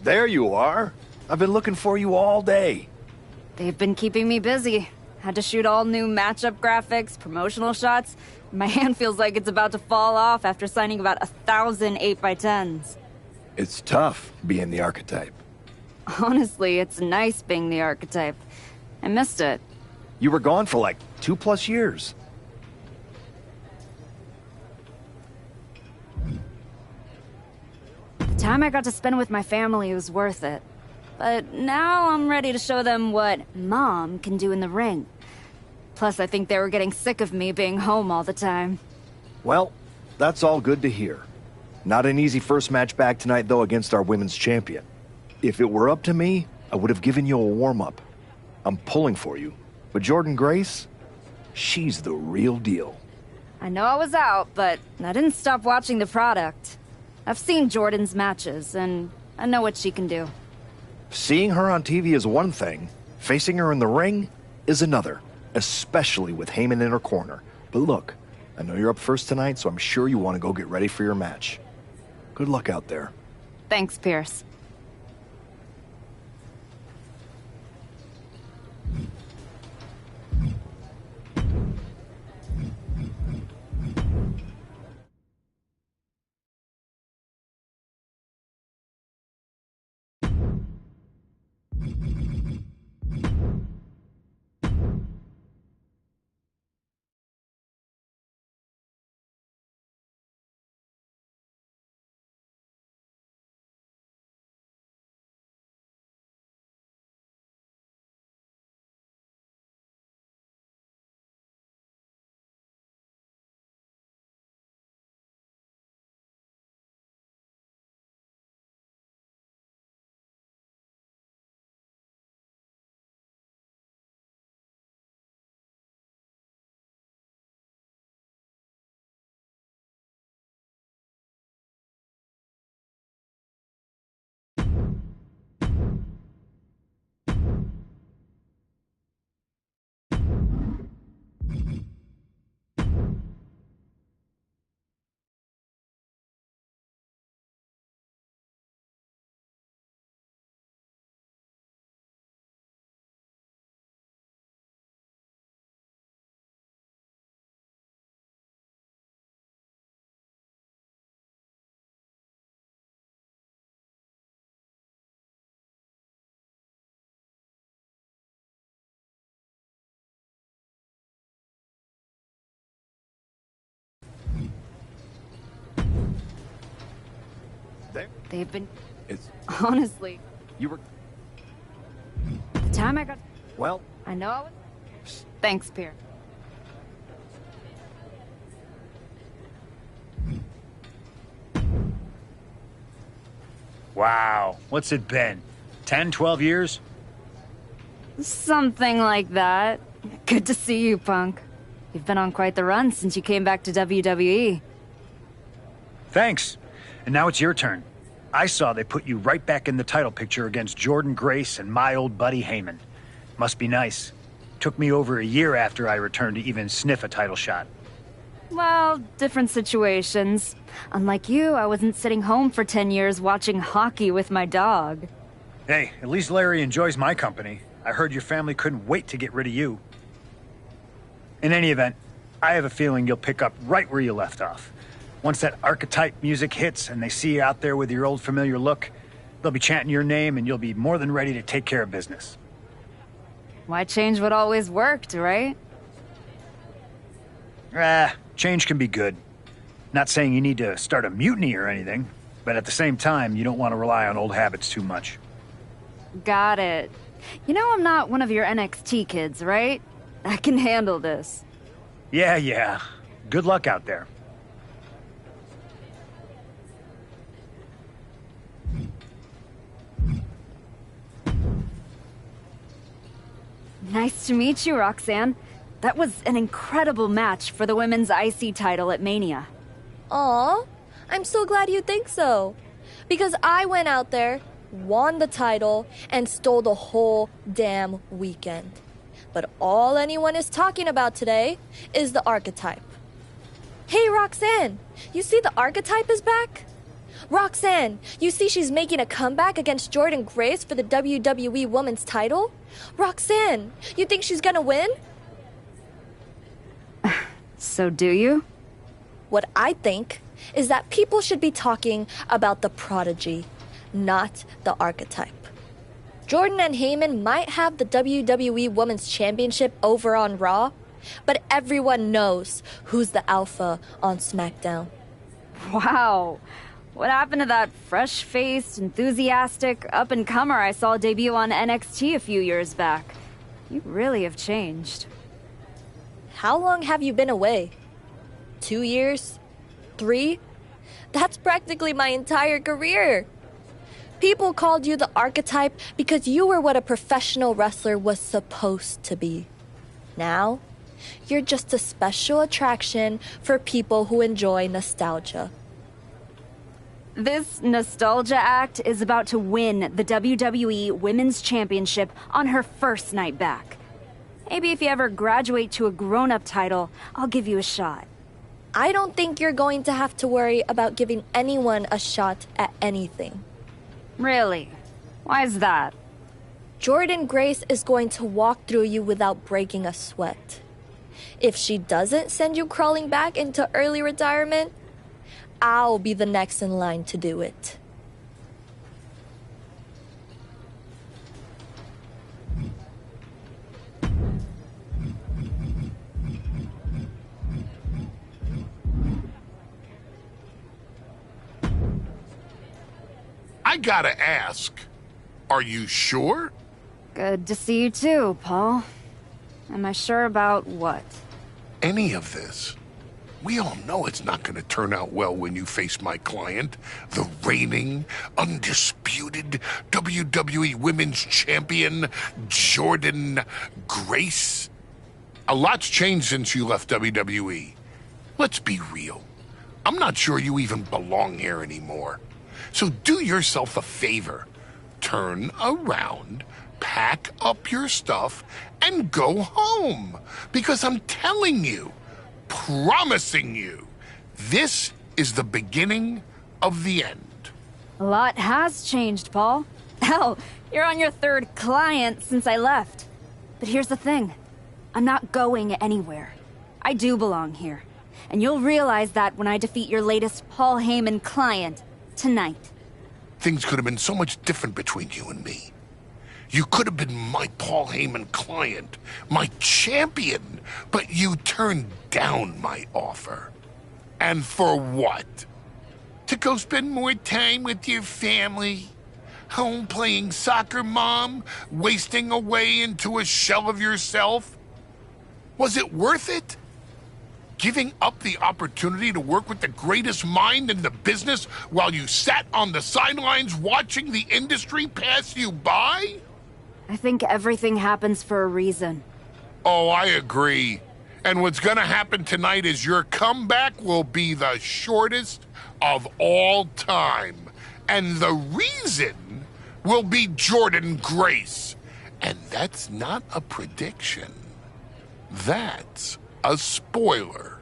There you are. I've been looking for you all day. They've been keeping me busy. Had to shoot all new matchup graphics, promotional shots. My hand feels like it's about to fall off after signing about 1,000 8x10s. It's tough being the archetype. Honestly, it's nice being the archetype. I missed it. You were gone for like 2+ years. The time I got to spend with my family was worth it. But now I'm ready to show them what Mom can do in the ring. Plus, I think they were getting sick of me being home all the time. Well, that's all good to hear. Not an easy first match back tonight, though, against our women's champion. If it were up to me, I would have given you a warm-up. I'm pulling for you. But Jordan Grace, she's the real deal. I know I was out, but I didn't stop watching the product. I've seen Jordan's matches, and I know what she can do. Seeing her on TV is one thing. Facing her in the ring is another. Especially with Heyman in her corner. But look, I know you're up first tonight, so I'm sure you want to go get ready for your match. Good luck out there. Thanks, Pierce. They've been... Honestly... You were... The time I got... Well... I know I was... Thanks, Pierre. Wow. What's it been? 10, 12 years? Something like that. Good to see you, Punk. You've been on quite the run since you came back to WWE. Thanks. And now it's your turn. I saw they put you right back in the title picture against Jordan Grace and my old buddy Heyman. Must be nice. Took me over a year after I returned to even sniff a title shot. Well, different situations. Unlike you, I wasn't sitting home for 10 years watching hockey with my dog. Hey, at least Larry enjoys my company. I heard your family couldn't wait to get rid of you. In any event, I have a feeling you'll pick up right where you left off. Once that archetype music hits and they see you out there with your old familiar look, they'll be chanting your name and you'll be more than ready to take care of business. Why change what always worked, right? Change can be good. Not saying you need to start a mutiny or anything, but at the same time, you don't want to rely on old habits too much. Got it. You know I'm not one of your NXT kids, right? I can handle this. Yeah. Good luck out there. Nice to meet you, Roxanne. That was an incredible match for the women's IC title at Mania. Aw, I'm so glad you think so. Because I went out there, won the title, and stole the whole damn weekend. But all anyone is talking about today is the archetype. Hey, Roxanne, you see the archetype is back? Roxanne, you see she's making a comeback against Jordan Grace for the WWE Women's title? Roxanne, you think she's gonna win? So do you? What I think is that people should be talking about the prodigy, not the archetype. Jordan and Heyman might have the WWE Women's Championship over on Raw, but everyone knows who's the alpha on SmackDown. Wow. What happened to that fresh-faced, enthusiastic up-and-comer I saw debut on NXT a few years back? You really have changed. How long have you been away? 2 years? 3? That's practically my entire career. People called you the archetype because you were what a professional wrestler was supposed to be. Now, you're just a special attraction for people who enjoy nostalgia. This nostalgia act is about to win the WWE Women's Championship on her first night back. Maybe if you ever graduate to a grown-up title, I'll give you a shot. I don't think you're going to have to worry about giving anyone a shot at anything. Really? Why is that? Jordan Grace is going to walk through you without breaking a sweat. If she doesn't send you crawling back into early retirement, I'll be the next in line to do it. I gotta ask, are you sure? Good to see you too, Paul. Am I sure about what? Any of this? We all know it's not gonna turn out well when you face my client, the reigning, undisputed WWE Women's Champion, Jordan Grace. A lot's changed since you left WWE. Let's be real. I'm not sure you even belong here anymore. So do yourself a favor. Turn around, pack up your stuff, and go home. Because I'm telling you, promising you, this is the beginning of the end. A lot has changed, Paul. Hell, you're on your third client since I left. But here's the thing. I'm not going anywhere. I do belong here. And you'll realize that when I defeat your latest Paul Heyman client tonight. Things could have been so much different between you and me. You could have been my Paul Heyman client, my champion, but you turned down my offer. And for what? To go spend more time with your family? Home playing soccer, Mom? Wasting away into a shell of yourself? Was it worth it? Giving up the opportunity to work with the greatest mind in the business while you sat on the sidelines watching the industry pass you by? I think everything happens for a reason. Oh, I agree. And what's gonna happen tonight is your comeback will be the shortest of all time. And the reason will be Jordan Grace. And that's not a prediction. That's a spoiler.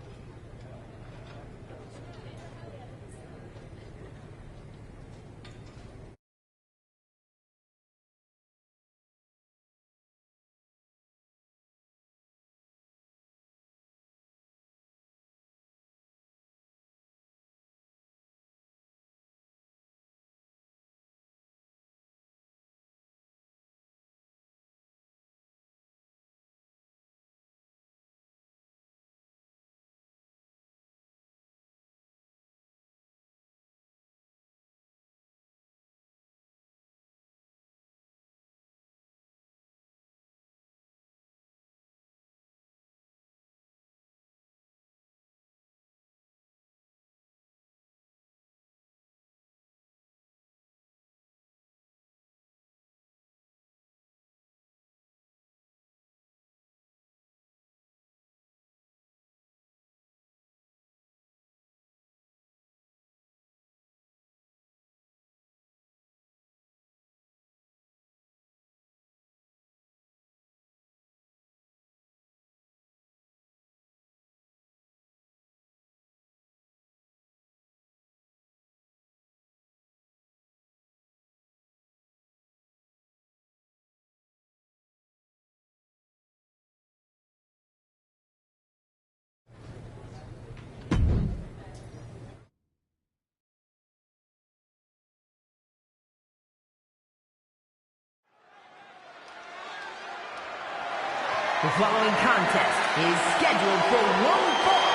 The following contest is scheduled for one fall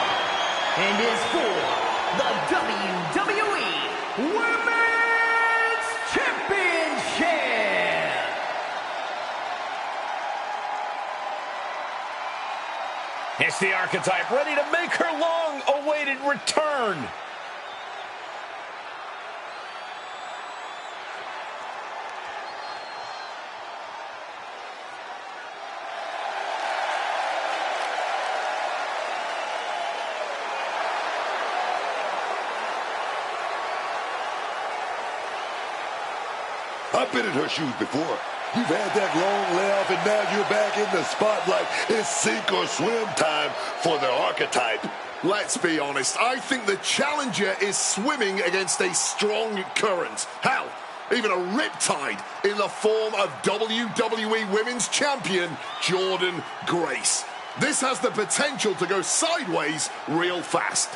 and is for the WWE Women's Championship. It's the Archetype ready to make her long-awaited return. I've been in her shoes before. You've had that long layoff, and now you're back in the spotlight. It's sink or swim time for the Archetype. Let's be honest. I think the challenger is swimming against a strong current. Hell, even a riptide in the form of WWE Women's Champion Jordynne Grace. This has the potential to go sideways real fast.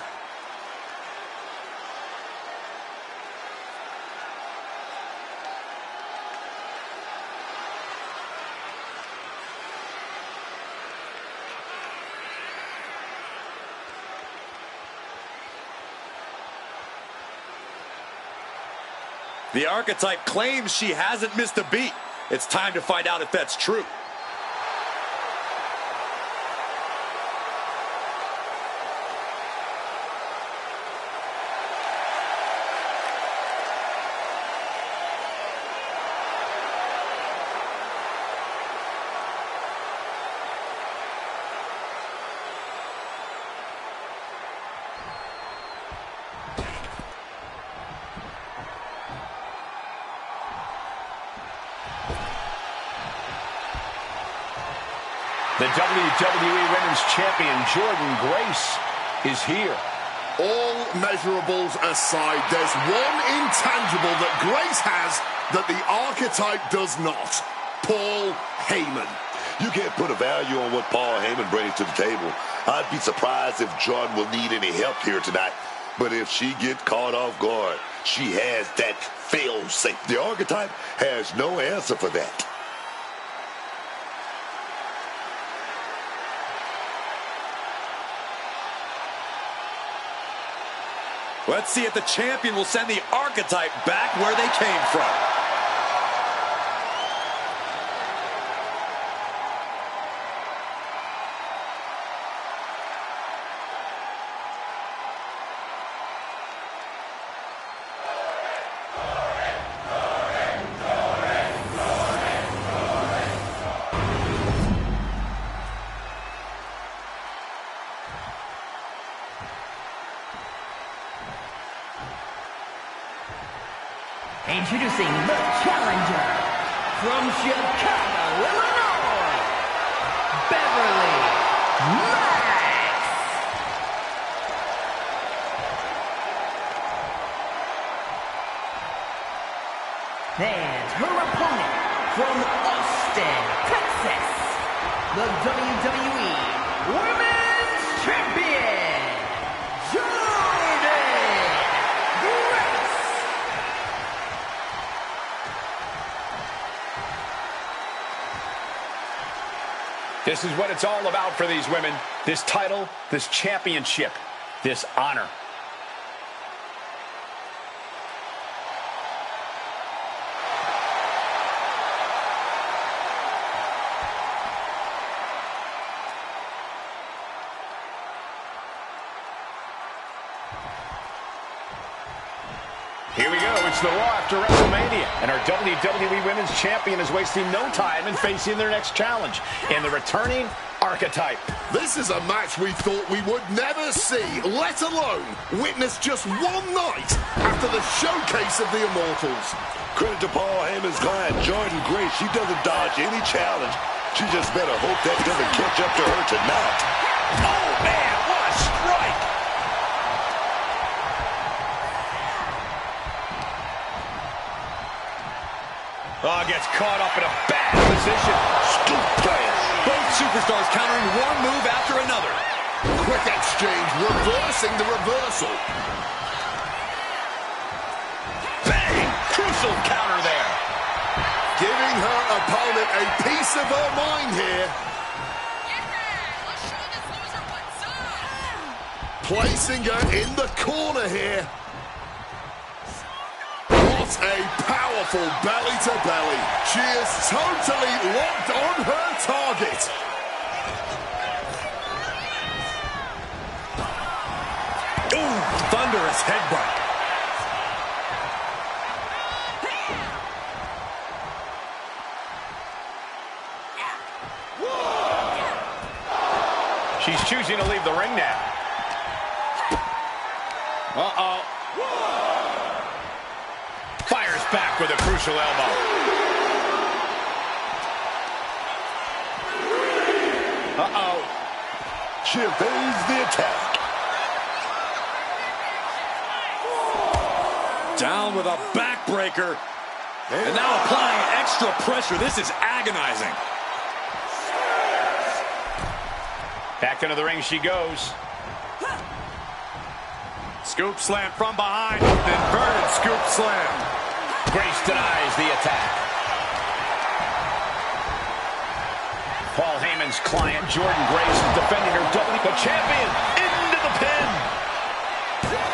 The Archetype claims she hasn't missed a beat. It's time to find out if that's true. The WWE Women's Champion, Jordynne Grace, is here. All measurables aside, there's one intangible that Grace has that the Archetype does not. Paul Heyman. You can't put a value on what Paul Heyman brings to the table. I'd be surprised if Jordynne will need any help here tonight. But if she gets caught off guard, she has that fail-safe. The Archetype has no answer for that. Let's see if the champion will send the Archetype back where they came from. Introducing the challenger from Chicago, Illinois, Beverly Max. And her opponent from Austin, Texas, the WWE Women's Champion, Jordynne Grace. This is what it's all about for these women. This title, this championship, this honor. Here we go, it's the Raw after WrestleMania, and our WWE Women's Champion is wasting no time in facing their next challenge in the returning Archetype. This is a match we thought we would never see, let alone witness just one night after the showcase of the Immortals. Credit to Paul Heyman's client, Jordynne Grace. She doesn't dodge any challenge. She just better hope that doesn't catch up to her tonight. Oh, man, what a strike! Oh, gets caught up in a bad position. Scoop clash. Both superstars countering one move after another. Quick exchange, reversing the reversal. Bang! Crucial counter there. Giving her opponent a piece of her mind here. Placing her in the corner here. What a powerful belly-to-belly. She is totally locked on her target. Ooh, thunderous headbutt. She's choosing to leave the ring now. Uh-oh. Fires back with a crucial elbow. Uh-oh. She evades the attack. Down with a backbreaker. And now applying extra pressure. This is agonizing. Back into the ring she goes. Scoop slam from behind. Inverted scoop slam. Grace denies the attack. Paul Heyman's client, Jordan Grace, is defending her WWE champion into the pin.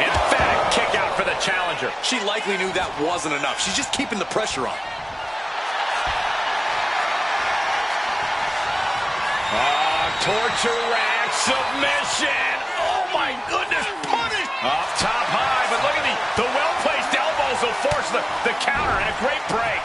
Emphatic kick out for the challenger. She likely knew that wasn't enough. She's just keeping the pressure on. Torture rack submission. Oh my goodness, punish. Up top high, but look at the well-placed elbows will force the counter and a great break.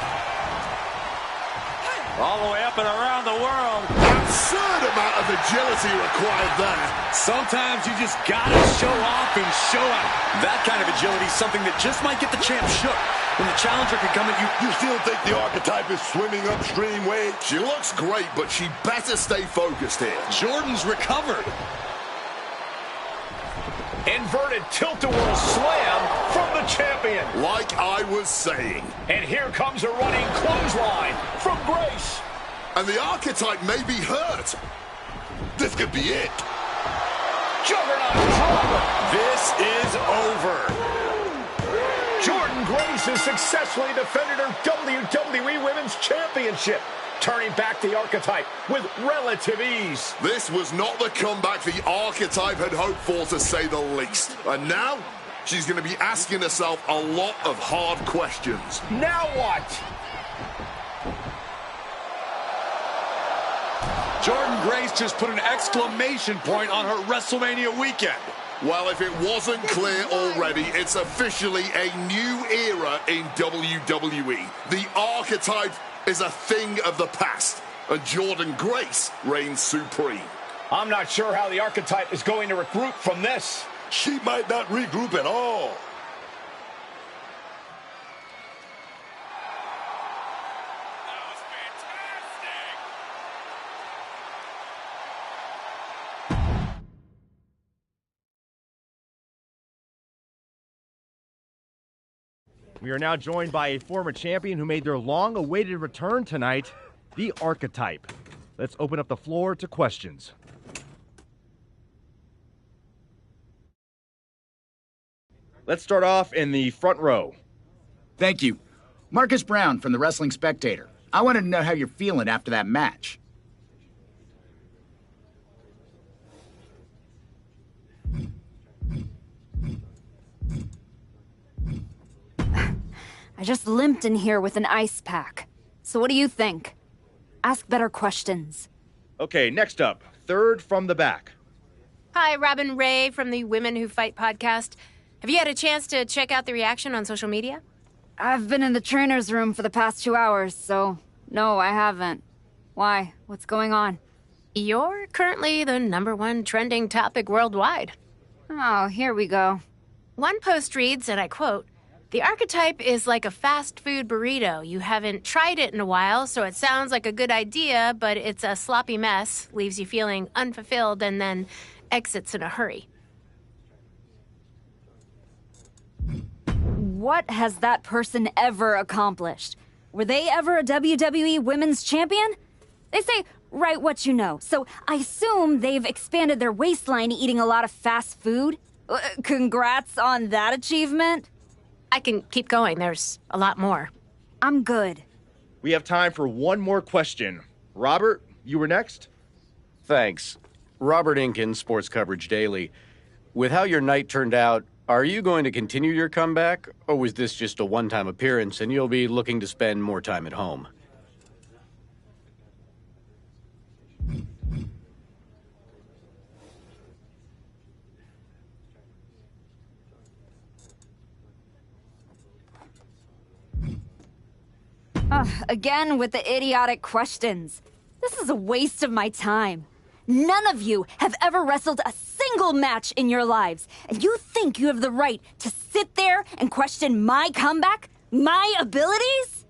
All the way up and around the world. Absurd amount of agility required there. Sometimes you just gotta show off and show out. That kind of agility is something that just might get the champ shook. When the challenger can come at you. You still think the Archetype is swimming upstream, Wade? She looks great, but she better stay focused here. Jordan's recovered. Inverted tilt-a-whirl slam from the champion. Like I was saying. And here comes a running clothesline from Grace. And the Archetype may be hurt. This could be it. Juggernaut drop. This is over. Jordan Grace has successfully defended her WWE Women's Championship, turning back the Archetype with relative ease. This was not the comeback the Archetype had hoped for, to say the least. And now, she's going to be asking herself a lot of hard questions. Now what? Jordan Grace just put an exclamation point on her WrestleMania weekend. Well, if it wasn't clear already, it's officially a new era in WWE. The Archetype is a thing of the past, and Jordan Grace reigns supreme. I'm not sure how the Archetype is going to regroup from this. She might not regroup at all. We are now joined by a former champion who made their long-awaited return tonight, the Archetype. Let's open up the floor to questions. Let's start off in the front row. Thank you. Marcus Brown from the Wrestling Spectator. I wanted to know how you're feeling after that match. I just limped in here with an ice pack. So what do you think? Ask better questions. Okay, next up, third from the back. Hi, Robin Ray from the Women Who Fight podcast. Have you had a chance to check out the reaction on social media? I've been in the trainer's room for the past 2 hours, so no, I haven't. Why? What's going on? You're currently the #1 trending topic worldwide. Oh, here we go. One post reads, and I quote, "The Archetype is like a fast food burrito. You haven't tried it in a while, so it sounds like a good idea, but it's a sloppy mess, leaves you feeling unfulfilled, and then exits in a hurry." What has that person ever accomplished? Were they ever a WWE Women's Champion? They say, write what you know, so I assume they've expanded their waistline eating a lot of fast food. Congrats on that achievement. I can keep going. There's a lot more. I'm good. We have time for one more question. Robert, you were next? Thanks. Robert Inkin, Sports Coverage Daily. With how your night turned out, are you going to continue your comeback, or was this just a one-time appearance and you'll be looking to spend more time at home? Again with the idiotic questions. This is a waste of my time. None of you have ever wrestled a single match in your lives, and you think you have the right to sit there and question my comeback? My abilities?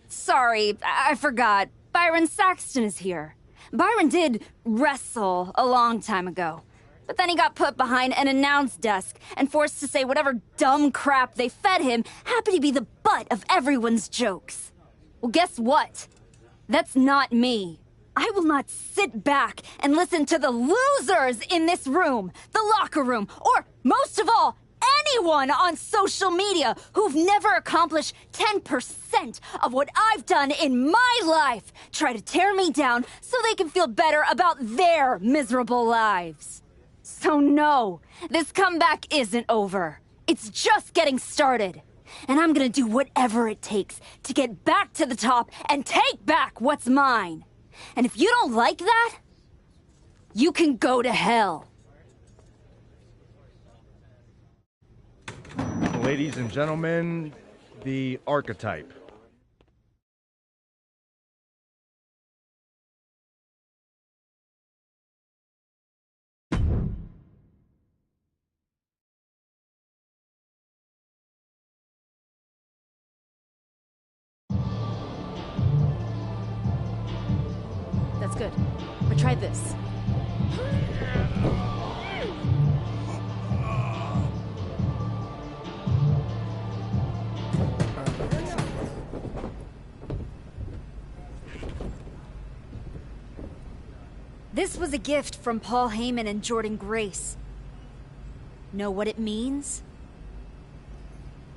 Sorry, I forgot. Byron Saxton is here. Byron did wrestle a long time ago, but then he got put behind an announce desk and forced to say whatever dumb crap they fed him happened to be the butt of everyone's jokes. Well, guess what? That's not me. I will not sit back and listen to the losers in this room, the locker room, or most of all, anyone on social media who've never accomplished 10% of what I've done in my life try to tear me down so they can feel better about their miserable lives. So no, this comeback isn't over. It's just getting started. And I'm gonna do whatever it takes to get back to the top and take back what's mine. And if you don't like that, you can go to hell. Ladies and gentlemen, the Archetype. That's good. But try this. This was a gift from Paul Heyman and Jordan Grace. Know what it means?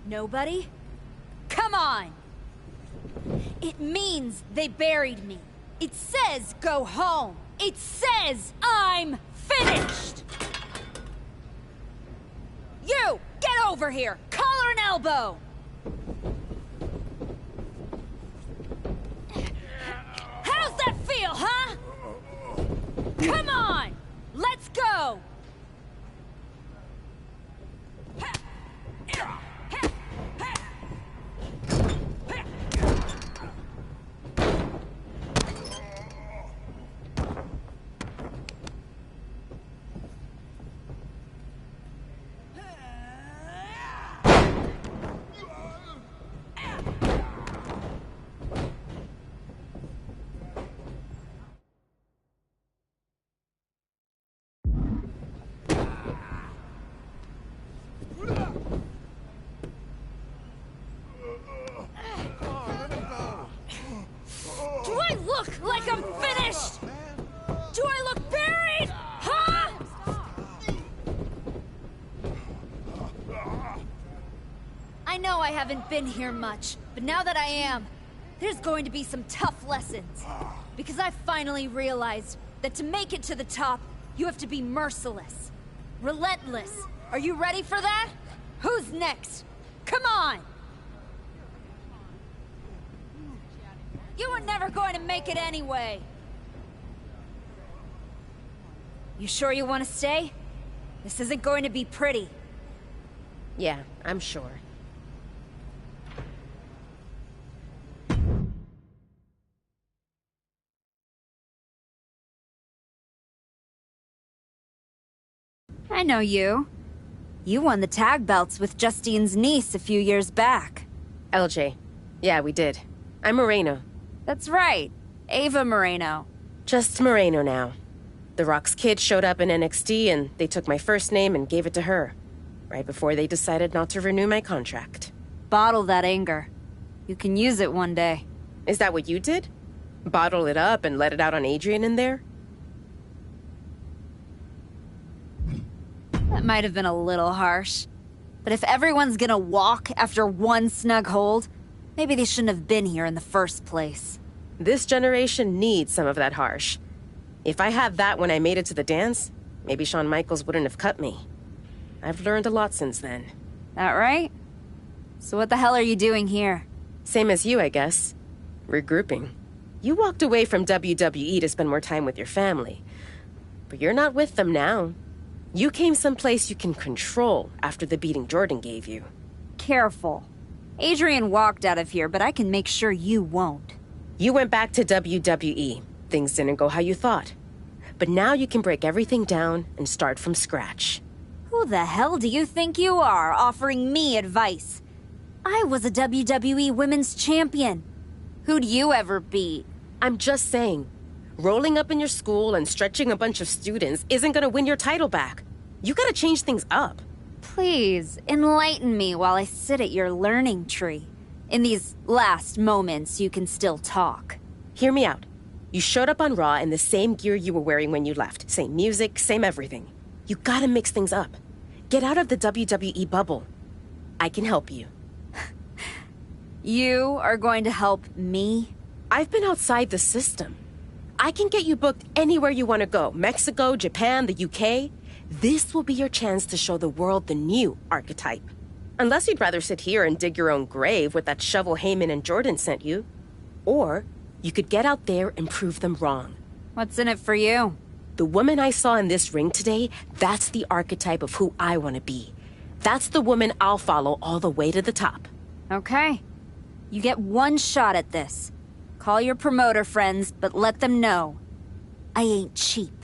Nobody? Come on! It means they buried me. It says go home. It says I'm finished! You! Get over here! Collar and elbow! How's that feel, huh? Come on! Let's go! Look like I'm finished! Do I look buried? Huh? I know I haven't been here much, but now that I am, there's going to be some tough lessons. Because I finally realized that to make it to the top, you have to be merciless. Relentless. Are you ready for that? Who's next? Come on! You were never going to make it anyway. You sure you want to stay? This isn't going to be pretty. Yeah, I'm sure. I know you. You won the tag belts with Justine's niece a few years back. LJ. Yeah, we did. I'm Moreno. That's right. Ava Moreno. Just Moreno now. The Rock's kid showed up in NXT and they took my first name and gave it to her. Right before they decided not to renew my contract. Bottle that anger. You can use it one day. Is that what you did? Bottle it up and let it out on Adrian in there? That might have been a little harsh. But if everyone's gonna walk after one snug hold, maybe they shouldn't have been here in the first place. This generation needs some of that harsh. If I had that when I made it to the dance, maybe Shawn Michaels wouldn't have cut me. I've learned a lot since then. That right? So what the hell are you doing here? Same as you, I guess. Regrouping. You walked away from WWE to spend more time with your family. But you're not with them now. You came someplace you can control after the beating Jordan gave you. Careful. Adrian walked out of here, but I can make sure you won't. You went back to WWE. Things didn't go how you thought. But now you can break everything down and start from scratch. Who the hell do you think you are, offering me advice? I was a WWE Women's Champion. Who'd you ever beat? I'm just saying, rolling up in your school and stretching a bunch of students isn't gonna win your title back. You gotta change things up. Please, enlighten me while I sit at your learning tree. In these last moments, you can still talk. Hear me out. You showed up on Raw in the same gear you were wearing when you left. Same music, same everything. You gotta mix things up. Get out of the WWE bubble. I can help you. You are going to help me? I've been outside the system. I can get you booked anywhere you want to go. Mexico, Japan, the UK. This will be your chance to show the world the new archetype. Unless you'd rather sit here and dig your own grave with that shovel Heyman and Jordan sent you. Or you could get out there and prove them wrong. What's in it for you? The woman I saw in this ring today, that's the archetype of who I want to be. That's the woman I'll follow all the way to the top. Okay. You get one shot at this. Call your promoter friends, but let them know I ain't cheap.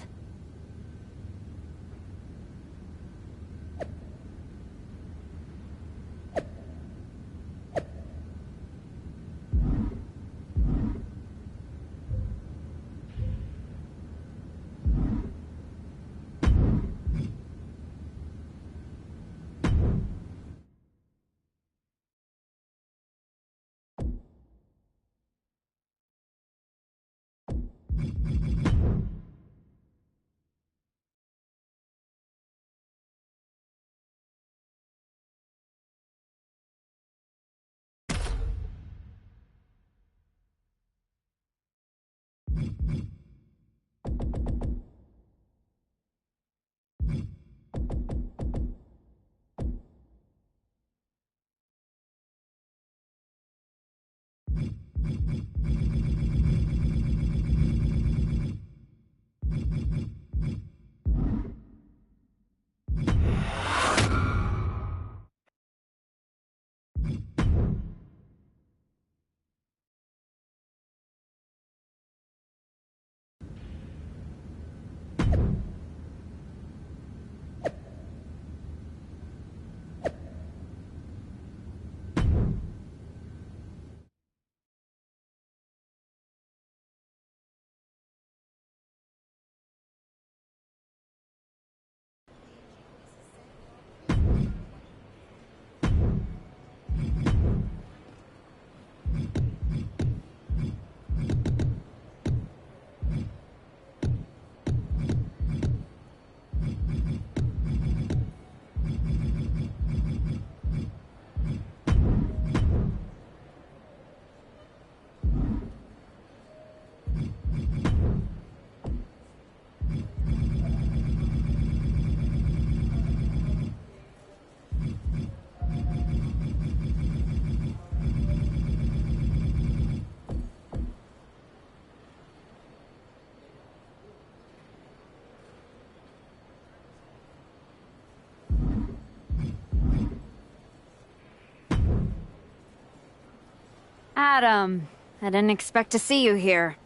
Adam, I didn't expect to see you here.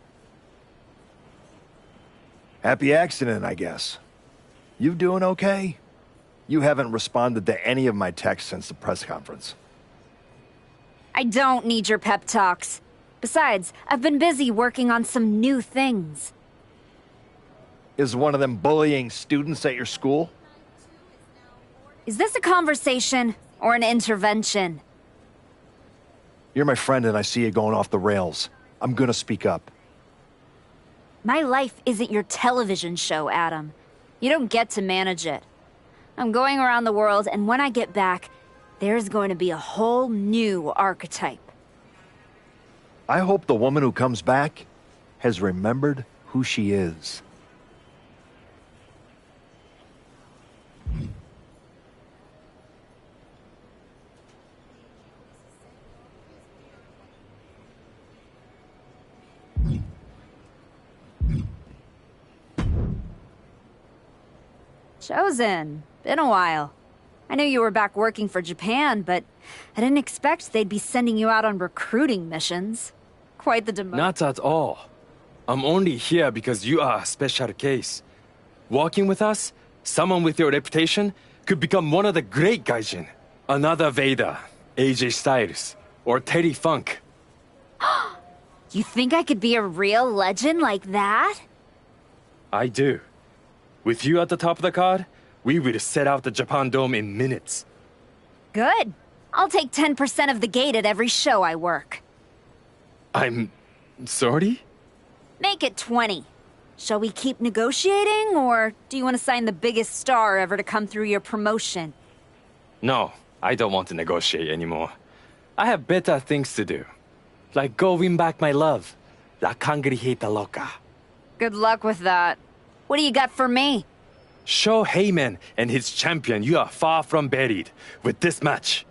Happy accident, I guess. You doing okay? You haven't responded to any of my texts since the press conference. I don't need your pep talks. Besides, I've been busy working on some new things. Is one of them bullying students at your school? Is this a conversation or an intervention? You're my friend and I see you going off the rails. I'm gonna speak up. My life isn't your television show, Adam. You don't get to manage it. I'm going around the world, and when I get back, there's going to be a whole new archetype. I hope the woman who comes back has remembered who she is. Chosen. Been a while. I knew you were back working for Japan, but I didn't expect they'd be sending you out on recruiting missions. Quite the demotion. Not at all. I'm only here because you are a special case. Walking with us, someone with your reputation could become one of the great gaijin. Another Vader, AJ Styles, or Terry Funk. You think I could be a real legend like that? I do. With you at the top of the card, we will set out the Japan Dome in minutes. Good. I'll take 10% of the gate at every show I work. I'm sorry? Make it 20. Shall we keep negotiating, or do you want to sign the biggest star ever to come through your promotion? No, I don't want to negotiate anymore. I have better things to do. Like go win back my love. La Cangrijita Loca. Good luck with that. What do you got for me? Show Heyman and his champion you are far from buried with this match.